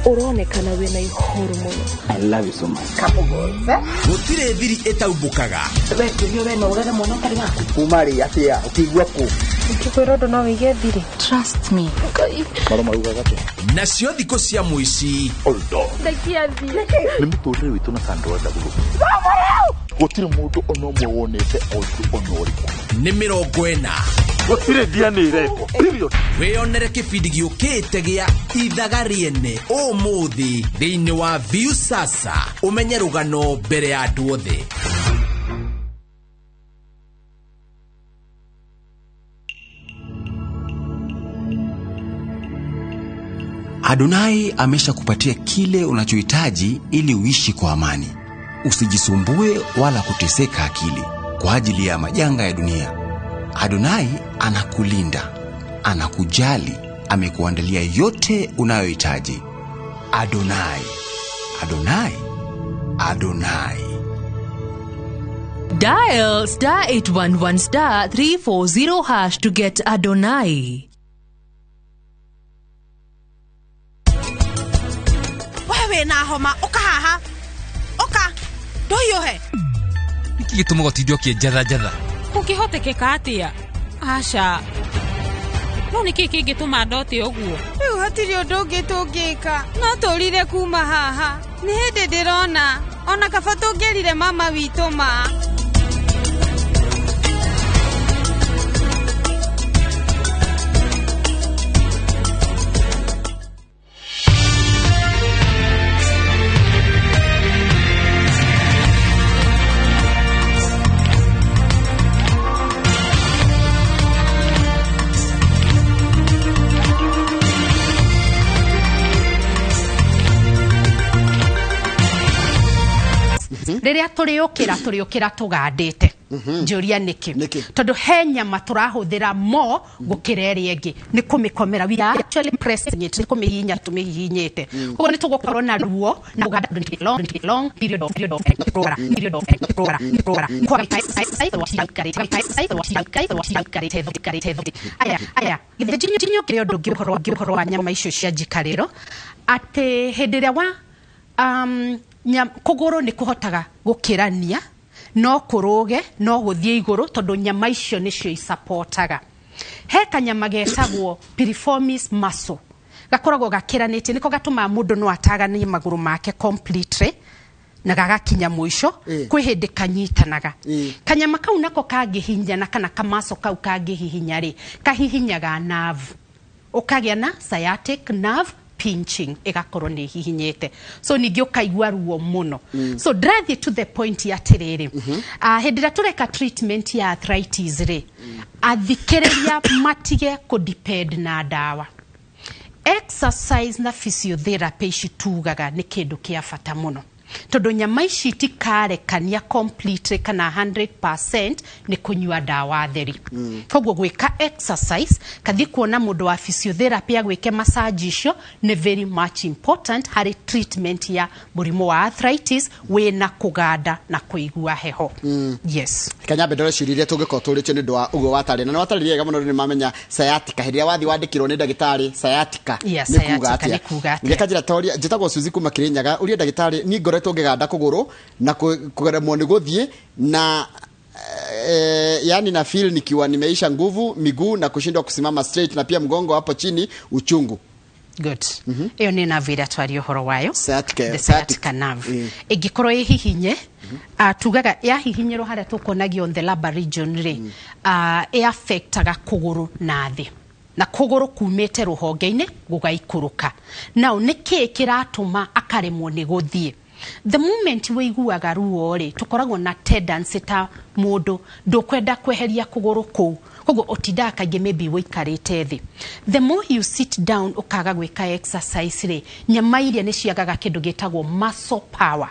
Uronekana wena ihuru muno. I love you so much. Kapogoza gutire thiri etaubukaga wekirio wena urere muno kari gaku kumari atia ukigwa ku ukikwira ndo no wige thiri trust me maro maruga gato nacio thiko cia muici oldo ndakia thiri ni muturire witu na sandro ndagugu gutire mundu ono mwe wonete oldo onori ni 40 gutire ndiani reko period weyonere kibindi giukite gia ithaga riene umuthi thiini wa Viusasa umenye rugano mbere ya andu othe. Adonai amesha kupatia kile unachohitaji ili uishi kwa amani. Usijisumbue wala kuteseka akili kwa ajili ya majanga ya dunia. Adonai anakulinda, anakujali, amekuandalia yote unayohitaji. Adonai, Adonai, Adonai. Dial *811*340# to get Adonai. Wewe na homa ukahaha. Oka. Doyo he. Iki gituma gotindio kienjatha. Kukihotekeka atia? Asha. No niki kingituma ndote uguo. Riu hatiri undu ungi tungika. No turire kuma haha. Ni hindi ndirona. Ona kaba tungirire mama witu ma. Riria turiukira tugandite njuria niki tondu he nyama turahuthira mo gukira iri ingi ni kumikomera we are actually pressing it kumihinya tumihinyite ugo ni tugukorwo na ruo na uganda long period of program aya githijinyo kire undu ngiukorwo nyama icio cia njikariro ati hindiria wa kuguru ni kuhotaga gukirania no kuruge no guthie iguru tondu nyama icio nicio isupportaga he kanyama getagwo piriformis muscle gakoragwo gakiranite niko gatuma mundu no ataganie maguru make completely na gagakinya mwisho kwi hindi kanyitanaga kanyama kau nako kagihinyana kana kamaso kau kagihihinya ri kahihinyaga nerve ukagia na sciatic nerve pinching igakorwo ni hihinyete so ningĩ ukaigua ruo muno so drathi to the point ya tiriri hindira tureka treatment ya arthritis ri athikiriria matige ku depend na dawa exercise na physiotherapy itugaga ni kindu kia bata muno tondu nyama ici tikarekania completely kana 100% ni kunyua dawa theri koguo gwika exercise kathi kuona mundu wa physiotherapy agwike massage icio ni very much important hari treatment ya murimu wa arthritis wina kuganda na kuigua heho yes kanyambe ndore ciririe tungiko turite ni ndwa ugo watari na watari ga muno ni mamenya sciatica hiria wathi wandikirwo ni ndagitari sciatica ni kuga ati ngekajira toria njitagwo Suzi kuma Kirinyaga uria ndagitari ni ngoretwo ngiganda kuguru na kugeremwo ni guthie na yani na feel nikiwa nimeisha nguvu miguu na kushindwa kusimama straight na pia mgongo hapo chini uchungu. Good. Iyo ni nerve ira twari uhoro wayo. Sciatica nerve. Igikorwo ihihinye tugaga ya hihinyero haria tukonagio on the lumbar region ri affectaga kuguru na thi na kuguru kumete ruhonge-ini gugaikuruka now niki kiratuma akaremwo ni guthie the moment we iguaga ruo ri tukoragwo na tendency ta mundu ndukwenda kweheria kuguru kou koguo otinda kaingĩ maybe wikarite thi the more you sit down ukaga gwika exercise ri nyama iria ni ciagaga kindu gitagwo muscle power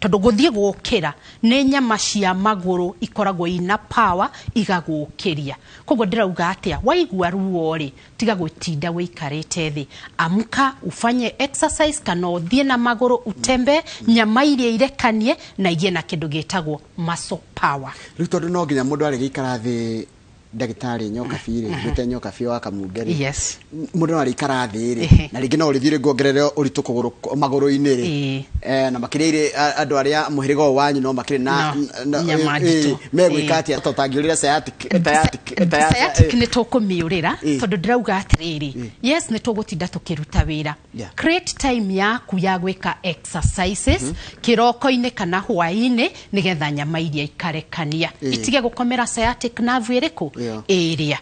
tondu guthie gukira ni nyama cia maguru ikoragwo ina power igagukiria koguo ndirauga atia waigua ruo ri tiga gutinda wikarite thi amka ufanye exercise kana uthie na maguru utembe nyama iria irekanie na igie na kindu gitagwo muscle power riu tondu no nginya mundu ari gikara thi ndagitari nyoka fire gute nyoka fio akamugeri yes mundu ari ikara thiri na ringi no rithire ngongerere uritu kuguru maguru iniri na makirire andu aria muhirigo wanyu no makire na megwikati atotangirira sciatic ni tukumiurira tondu ndirauga atiriri yes ni tugutinda tukiruta wira create time yaku ya gwika exercises kiroko-ini kana hwaini nigetha nyama iria ikarekania itige gukomera sciatic nerve iriku area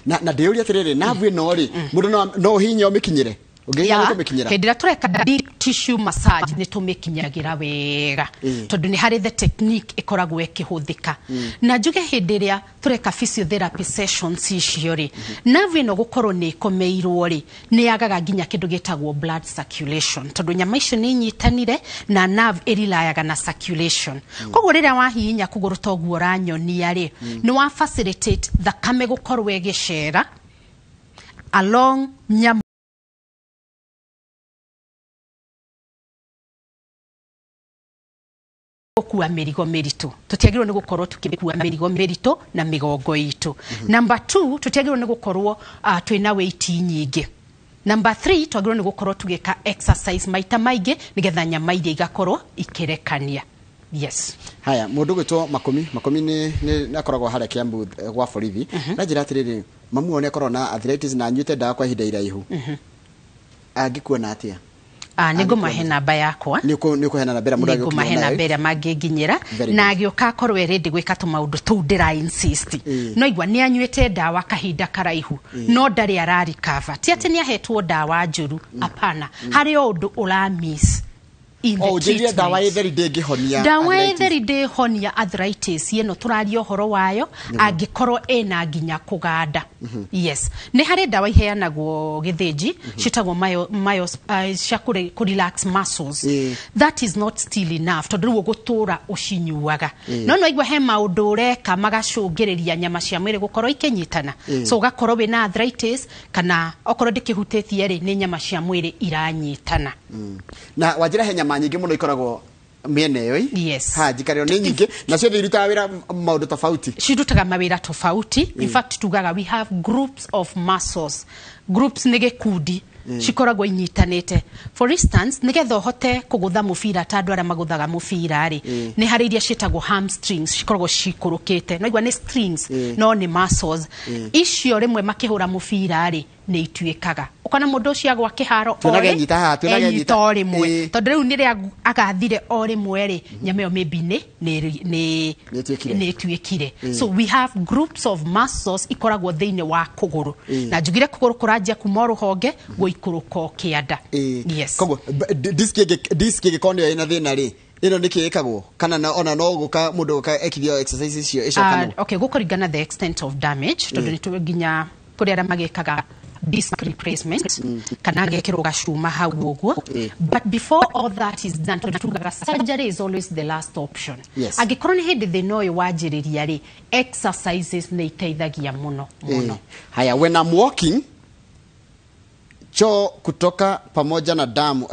na ndeũria atiriri navu ino ri mundu no hinya umikinyire hĩndĩ tureka deep tissue massage nĩ tũmĩkinyagira wega tondu nĩ harĩ the technique ikoragwo ĩkĩhũthĩka na njuge hĩndĩ ĩrĩa tureka physiotherapy sessions icio ri navu ino gukorwo nĩ ikomeirwo ri nĩ yagaga nginya kĩndũ gĩtagwo blood circulation tondu nyama icio nĩ inyitanire na nerve ĩrilayaga na circulation koguo rĩrĩa wahihinya kũgũrũ toguo ũranyonia ri nĩ wa facilitate thakame gukorwo ĩgĩcera along nyama gukua mirigo miritu tutiagirwo ni gukorwo tukikua mirigo miritu na migongo itu number 2 tutiagirwo ni gukorwo twina weight nyingi number 3 twagirwo ni gukorwo tugika exercise maita maingi nigetha nyama iria igakorwo ikirekania yes haya mundu gwitwo makumi ni akoragwo hare Kiambu gwa borithi na njira atiriri mamu one akorwo na arthritis na nyute ndawa kwa ihinda iraihu angikuona atia nigo mahe namba yakwa niko hena namba mundu nigo mahe namba ĩrĩa mangĩnginyĩra na agĩoka akorwo ready gwĩka tũmaũndũ tũu ndĩra insist no igwa nĩ anyuĩte ndawa kahinda karaihu no ndarĩ ararikava ti atĩ nĩ ahetwo ndawa njũru apana harĩ o ũndũ ũramiss dawa etheri ndĩngĩhonia dawa etheri ndĩhonia arthritis ĩno tũraria ũhoro wayo angĩkorwo ena nginya kũganda yes nĩ harĩ dawa iheanagwo gĩthĩnji citagwo cia kũ relax muscles that is not still enough tondũ rĩu gũtũra ũcinyuaga no igwa he maũndũ ũreka magacũngĩrĩria nyama cia mwĩrĩ gũkorwo ikĩnyitana so ũgakorwo wĩna arthritis kana okorwo ndĩkĩhutĩtie rĩ nĩ nyama cia mwĩrĩ iranyitana na wajira he nyama nyingĩ mũno ikoragwo miene yo yes njikario nĩ nyingĩ na ciothe irutaga wĩra maũndũ tofauti cirutaga mawĩra tofauti in fact tugaga we have groups of muscles groups nĩ gĩkundi cikoragwo inyitanĩte for instance nigetha ũhote kũgũtha mũbira ta andũ arĩa magũthaga mũbira rĩ nĩ harĩ iria ciĩtagwo hamstrings cikoragwo cikũrũkĩte no igwa nĩ strings no nĩ muscles icio rĩmwe makĩhũra mũbira rĩ nĩ ituĩkaga ukona mũndũ ũcio agwa kĩharo tunaganyita rĩmwe tondũ rĩu nĩrĩa agathire o rĩmwe rĩ nyama ĩyo maybe nĩ ituĩkire so we have groups of muscles ikoragwo thĩinĩ wa kũgũrũ na njugire kũgũrũ kũranjia kuma rũhonge gũikũrũka kĩanda yes koguo disk gĩkonio ĩna thĩna rĩ ino nikikagwo kana ona no guka mundu guka ekithio exercises icio icokano okay gukuringana the extent of damage tondu ni nginya kuri ara magikaga disc replacement kana gekirwo gacuma hau uguo but before all that is done tugaga surgery is always the last option agikorwo ni hindi thina uyu wanjiriria ri exercises ni iteithagia muno haya when I'm walking cho kutoka pamoja na damu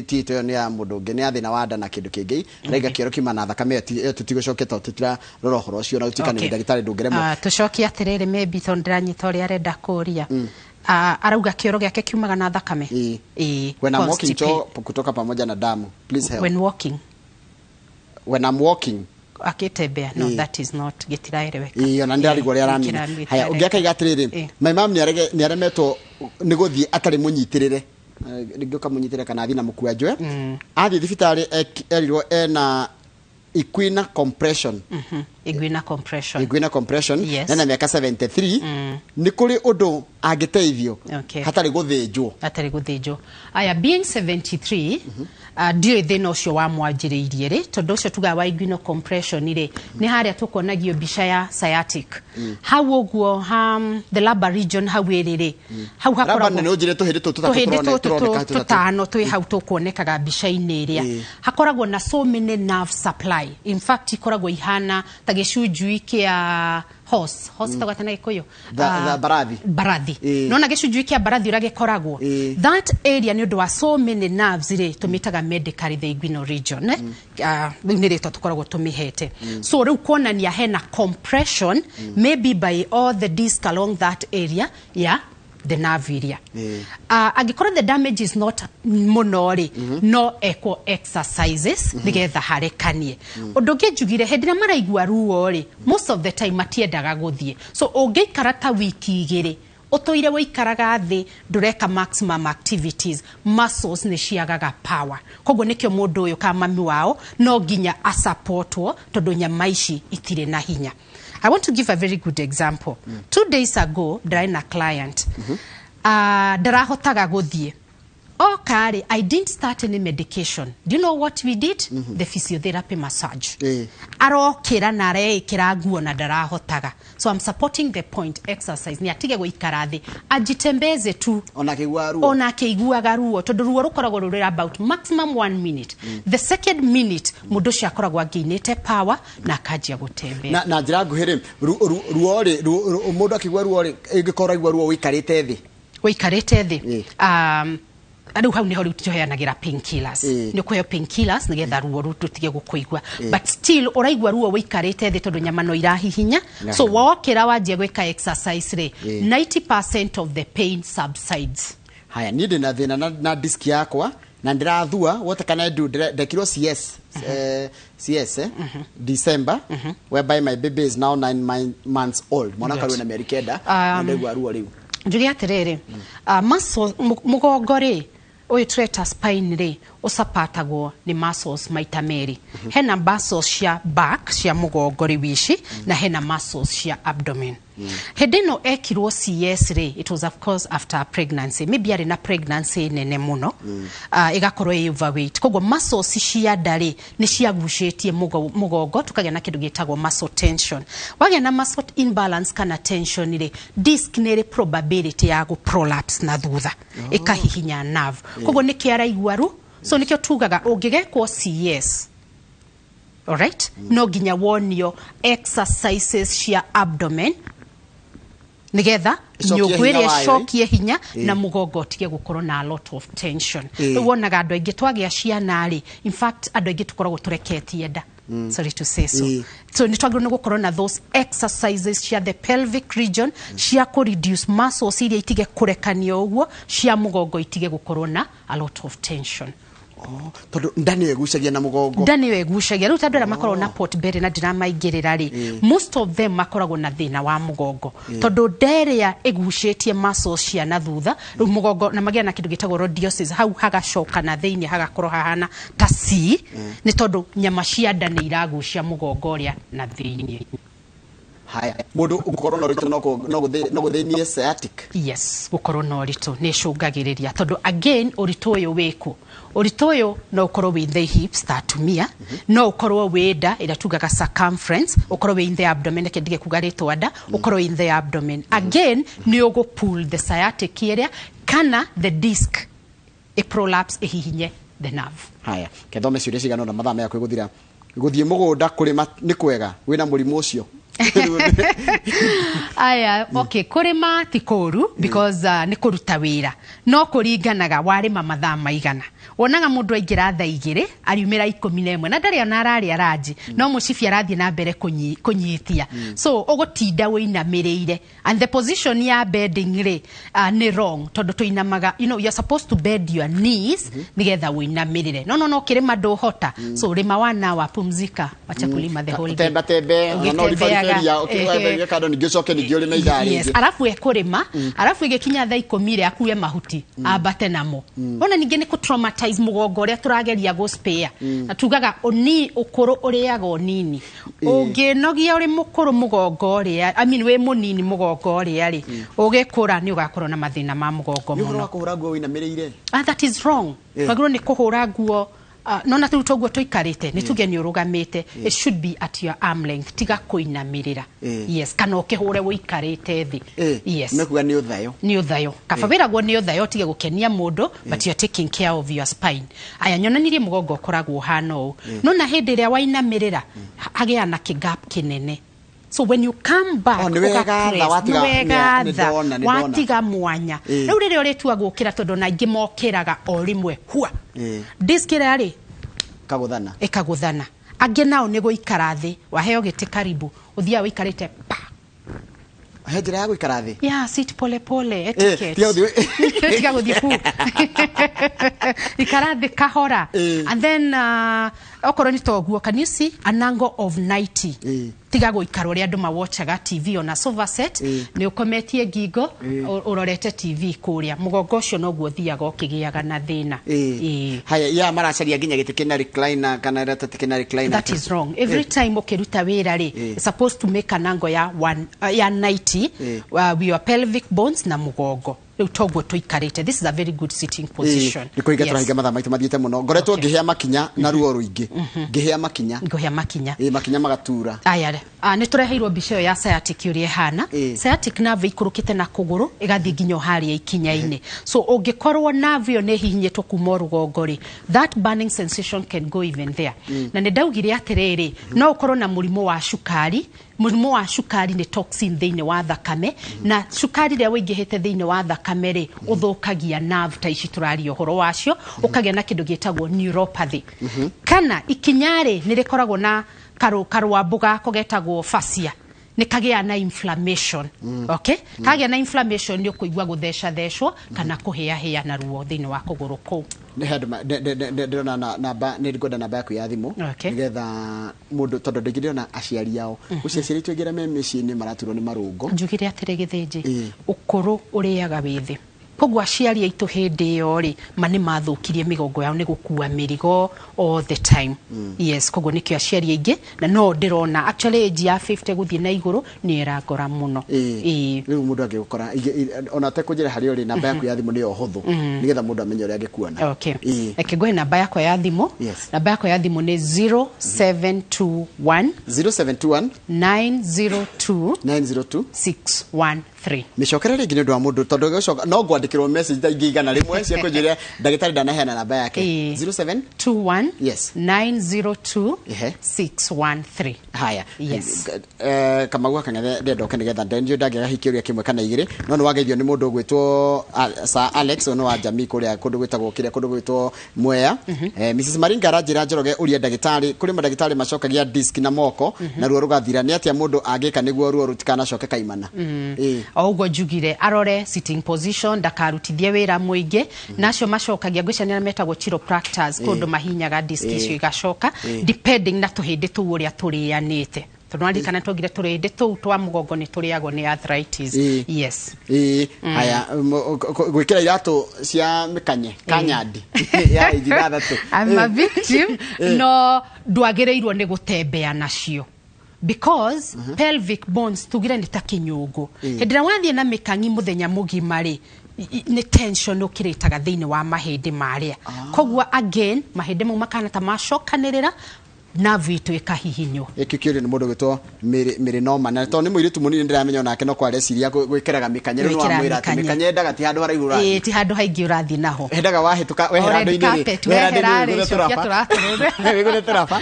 tito ni ya mundu ngi ni athina wa nda na kindu kingi rega kiero kima na thakame tutigocoketa tutira rorohoro cio na utikane ni ndagitari ndungiremo tucokia atiriri maybe to ndiranyita uri arenda kuria arauga kioro giake kiumaga na thakame when I'm walking cho kutoka pamoja na damu please help when I'm walking akitembea no that is not getiraireweka iyo na ndari gore aramina haya ungiaka igatiriri my mom ni aremetwo ni guthie atari munyitirire ngioka munyitirire kana athina mukua njwe athi thibitari erirwo ena Equina compression Equina compression na miaka 73 ni kuri undu agiteithio hatari guthinjwo aya being 73 dio thina ucio wa mwanjiriirie ri tondu ucio tuga wa Equina compression ri ni haria tukonagio bisha ya sciatic hau uguo the lumbar region hau iriri hau hakoragwo no njire tuhindi tutano twi hau tukonekaga bisha-ini iria hakoragwo na so many nerve supply in fact ikoragwo ihana ta gicunjui kia horse tagwatana ikoyo barathi nona gicunjui kia barathi uragikoragwo that area ni undu wa so many nerves ri tumitaga medically the inguinal region ni rito tukoragwo tumihete so riu kuonania hena compression maybe by all the disc along that area the nerve area agikorwo the damage is not monori no equal exercises nigetha harekanie undu ngijugire hendira maraigua ruo ri most of the time matiendaga guthie so ungeikara ta wiki igiri utoire wikaraga thi ndureka maximum activities muscles ni ciagaga power koguo nikio mundu uyu ka mami wao no nginya asupportwo tondu nyama ici itire na hinya I want to give a very good example. 2 days ago, ndĩrarĩ client. Ndarahotaga gũthiĩ. Okay, I didn't start any medication. Do you know what we did? The physiotherapy massage. Arokĩra na arekĩra nguo na ndarahotaga. So I'm supporting the point exercise. Ni atige gũikara thĩ. Ajitembeze tu. Ona akĩiguaga ruo. Tondũ ruo rũkoragwo rũrĩ about maximum 1 minute. The second minute, mũndũ ũcio akoragwo agĩinĩte power na akanjia gũtembea. Na njĩra nguhĩ ruo rĩ, mũndũ akĩigua ruo rĩ, ĩngĩkorwo aigua ruo wĩikarĩte thĩ. Wĩikarĩte thĩ. Adu hau niho tuheanagira painkillers ni kuheo painkillers nigetha ruo rututige gukũigua but still ũraigua ruo wĩikarĩte thĩ tondũ nyama no irahihinya so wokĩra wanjia gwĩka exercise rĩ 90% of the pain subsides. Haya ni ndĩ na thĩna na disk yakwa na ndĩrathua what can I do ndekirwo CS December whereby my baby is now 9 months old mwana karũ na mĩeri 9 na ndaigua ruo rĩu njuge atĩrĩrĩ muscle mũgongo rĩ oyo treta spine rĩ usapatagwo ni muscles maita meri hena muscles cia back cia mugongo riwishi na hena muscles cia abdomen hedeno ekirwo CS rĩ it was of course after pregnancy maybe ari na pregnancy nene muno igakorwo overweight koguo muscles cia ndari ni ciagucĩtie mugongo tukagĩa na kindu gĩtagwo muscle tension wagĩa na muscle imbalance kana tension rĩ disc nĩ probability ya go prolapse na thutha ikahihinya nerve koguo nĩ kĩaraigua ru so nikyo tugaga ũngĩgekwo CS alright no ginya wonio exercises cia abdomen nigetha nyũngwĩrĩa cokie hinya na mugongo tige gukorwo na a lot of tension wonaga andũ aingĩ twagĩa ciana rĩ in fact andũ aingĩ tukoragwo tureketie nda sorry to say so ni twagĩrĩirwo gukorwo na those exercises cia the pelvic region cia ku reduce muscles iria itige kurekanio ũguo cia mugongo itige gukorwo na a lot of tension. Tondu ndani egucagia na mugongo ndani egucagia riu tandũ makorwo na pot belly na ndĩramaingĩrĩra rĩ most of them makoragwo na thĩna wa mugongo tondu nderia egucĩtie muscles cia na thutha riu mugongo na magĩa na kĩndũ gĩtagwo rhodiosis hau hagacoka na thĩinĩ hagakorwo hahana ta C nĩ tondu nyama cia nda nĩ iragucia mugongo ũrĩa na thĩinĩ. Haya mundu ukorwo na ritũ no guthĩnie sciatic yes gukorwo na ritũ nĩ cungagĩrĩria tondu again ũritũ ũyũ wĩku ũritũ ũyũ no ukorwo with the hips tatumia no ukorwo with nda ĩrĩa tugaga circumference ukorwo with the abdomen kĩndige kuga rĩtwa nda ukorwo in the abdomen again nĩ ũgũ pull the sciatic area kana the disc a prolapse ihihinye the nerve. Haya kethome ciũria cigana na mathaa maya kwĩgũthira gũthiĩ mũgũnda kũrĩma nĩ kwega wĩna mũrimũ ũcio aya okay kurima ti kuru because ni kuruta wira no kuringanaga warima mathaa maigana wonaga mundu aingira thaa 2 ariumira 11 na ndari ona arari araji no mucibi arathie na mbere kunyitia so ugutinda winamirire and the position ya bedding ri ni wrong tondu tuinamaga you know you're supposed to bend your knees nigetha winamirire no kirima nduhota so rima wana wapumzika wacha kulima the whole day yes alafu ekurima alafu igekinya thaa 10 ri akuye mahuti abate namo ona ninge ni ku traumatize mugongo uria turageria go spare na tugaga oni ukuru uriaga onini unginogia uri mukuru mugongo uria I mean we munini mugongo uria ri ugikura ni ugakorwo na mathina ma mugongo muno ni kuhura nguo winamirire that is wrong twagirwo ni kuhura nguo nona tu toguo tuikarite ni tuge ni urugamite it should be at your arm length tiga kuinamirira yes kana ukihure wikarite thi yes mekuga ni uthayo kababiragwo ni uthayo tige gukenia mundu but you are taking care of your spine aya nyonanirie mugongo ukoragwo hano nona hindi ria wainamirira hagia na kigap kinene so when you come back watiga mwanya riu rire uritua gukira tondu na ingi mokiraga o rimwe hua disc ria ikaguthana angi nao ni guikara thi waheo giti karibu uthia wikarite pa njira ya guikara thi sit pole pole etiquette tiga guthie pu ikarathi kahora and then okorwo ni toguo can you see an angle of 90 tiga guikara uri andu mawatchaga TV ona sofa set ni ukometie ngingo urorete TV kuria mugongo ucio noguo thiaga ukigiaga na thina haya ya maracaria nginya gitikina recliner kana ratatikina recliner. That is wrong. Every time ukiruta wira ri supposed to make an angle ya 90 with your pelvic bones na mugongo. Utogwo tuikarite. This is a very good sitting position. Niko igatwa higa matha maitu mathiete muno ngoretwo ngihia makinya na ruo ruingi ngihia makinya makinya magatura aya ni tureheirwo mbica ya sciatic uri hana sciatic nerve ikurukite na kuguru igathi nginyo haria ikinya-ini so ungikorwo nerve yo ne hihinyetwo kuma rugongo ri that burning sensation can go even there na ni ndaugire atiriri no ukorwo na murimo wa shukari. Murimu wa shukari ni toxin thiine wa thakame na shukari ria wingihite thiine wa thakame ri uthukagia nerve ta ici turari uhoro wacio ukagia na kindu gietagwo neuropathy kana ikinyari ni rikoragwo na karwa mbuga kogetagwo fascia ni kagia na inflammation okay kagia na inflammation ni kuigwa guthecwo kana kuhia na ruo thiine wa kuguru ku ni handuma ndona namba ni ngoda namba yaku ya thimu nigetha mundu tondu ndigiriona aciari yao uceciritwe ngira me micini maraturwo ni marungo njugire atire githinji ukuru uriaga withi kogwa aciari aitu hindi yo ri mani mathukirie migongo yao ni gukua mirigo all the time yes kogwa nikio aciari aingi na no ndirona actually age ya 50 guthie na iguru ni irangora muno riu mundu angikora ona te kunjira hari uri namba yaku ya thimu ni ohothu nigetha mundu amenye uri angikuona okay ekigwe namba yako ya thimu namba yako ya thimu ni 0721 902 613 micokere ringi ni ndu wa mundu tondu gocoka no gwandikirwo message taingigana rimwe cia kunjiria ndagitari ndanaheana namba yake 0721 902 613 haya yes kama gwa kangethe ndendoke nigetha ndenjo ndagera hikiuria kimwe kana igiri no ni wageithio ni mundu gwitwo Sir Alex ono wa Jamii kuria kundu gwitagwo kiria kundu gwitwo Mwea Mrs Maringa ranjira njoroge uria ndagitari kuri mandagitari macokagia disk na moko na ruo rugathira ni atia mundu agika niguo ruo rutikana coke kaimana ogo jugire arore sitting position dakarutithie wira muingi nacio macokagia ngwicania metagwo chiropractors kundu mahinyaga disk icio igacoka depending na tuhindi tu uria turianite tunali kana tugire turinde tu twa mugongo ni turiago ni arthritis yes haya gwikira iratu cia mikanye kanyandi ya ijigada tu I'm a victim no ndwagireirwo ni gutembea nacio because pelvic bones tugire ni takinyugo hindira wathie na mikangi muthenya mugima ri ni tension ukiritaga thiini wa mahindi maria kogwa again mahindi mau makana ta macokanirira nerve itu ikahihinyo ikikiri ni mundu gwitwo miri noma na to ni muiritu munini ndiramenya onake no kware ciria gwikiraga mikanyero no amwira ati mikanye ndaga ti handu haraihu urathi ti handu haingi urathi naho endaga wahituka wehera ndoini wegure turafa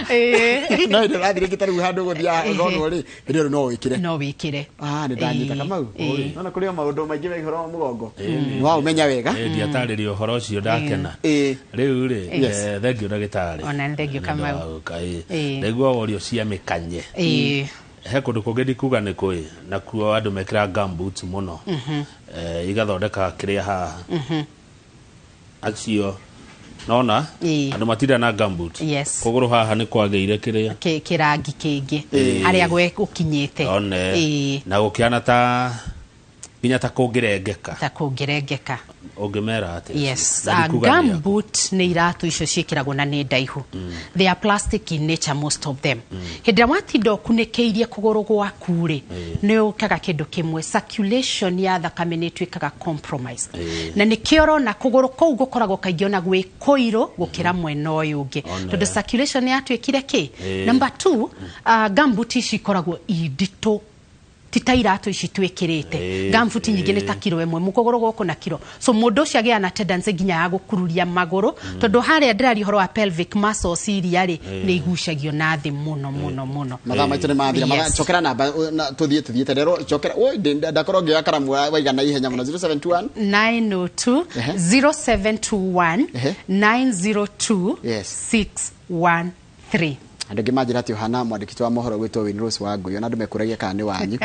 no ndo rathire gitaru handu guthia ngono ri ndio no wikire ni ndanyita kamau nona kuri maundu maingi wehoro mugongo no umenya wega ndiataririo uhoro ucio ndakena riu ri thengio ndagitari ona thengio kamau Ndegwa worio cia mikanye he kundu kugedi kuga ni kui na kuo andu mekira gumboot muno igathondeka kiria ha acio nona andu matira na gumboot kuguru haha ni kwageire kiria kirangi kingi haria gwe ukinyite na gukiana ta nginya ta kungirengeka ogimera ate yes gumboot ni iratu icio ciikiragwo na ni ndaihu they are plastic in nature most of them hindira watindo kunikeirie kuguru gwaku ri ni ukaga kindu kimwe circulation ya thakame ni twikaga compromise na ni kioro na kuguru kou gukoragwo kaingĩ ona gwi koiro gukira mwena uyu ungi tondu circulation ya twikire ki number 2 gumboot ici koragwo idito titairatu ici twikirite gumboot nyingi ni ta kilo imwe mukogoro goko na kilo so mundu ucio agia na tendency nginya ya gukururia maguru tondu haria ndirari horo wa pelvic muscles iria ri ni igucagio na thi muno matha maitu ni mathira chokera namba tuthie tedero chokera oi ndakoro ngia karamu waigana ihenya muno 0721 902 0721 902 613 Andũ ngĩmanjĩra atĩ Yohana mwandĩki wa mohoro gwĩtwo Win Rose wa Ngũyũ na andũ mekũragia kana nĩ wanyu.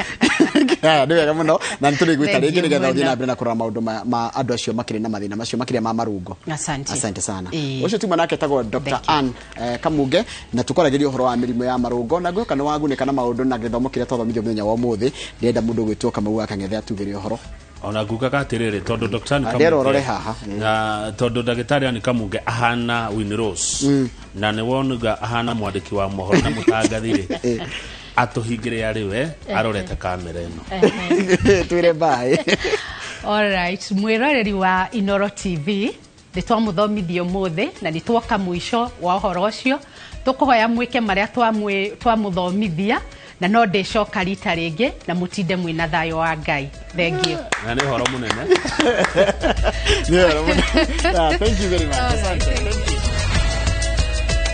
Nĩ wega mũno na nĩtũrĩgwĩta rĩngĩ nĩgetha ũthiĩ na mbere na kũrora maũndũ ma andũ acio makĩrĩ na mathĩna macio makĩria ma marũngo. Asante sana. Ũcio tuma nake tagwo Dr. Ann Kamunge na tũkoragĩria ũhoro wa mĩrimũ ya marũngo na gwĩka nĩ wagunĩka na maũndũ na gĩthomo kĩrĩa twathomithio mũthenya wa ũmũthĩ ndĩrenda mũndũ gwĩtwo Kamau wa Kang'ethe atugĩre ũhoro. Ona ngugaga atiriri tondu Dr. Kamunge haha na tondu ndagitari Kamunge ahana Win Rose na ni wonuga ahana mwandiki wa mohoro na mutangathire atuhingire ariwe arorete kamera ino twire bye. All right, mwiroreri wa Inoro TV nitwamuthomithio muthi na nitwoka mwisho wa uhoro ucio tukuhoya mwike maria twamuthomithia na no ndĩcoka rita rĩngĩ na mũtinde mwĩna thayũ wa Ngai. Thank you. Na nĩ horo mũnene. Nĩ horo mũnene. Thank you very much.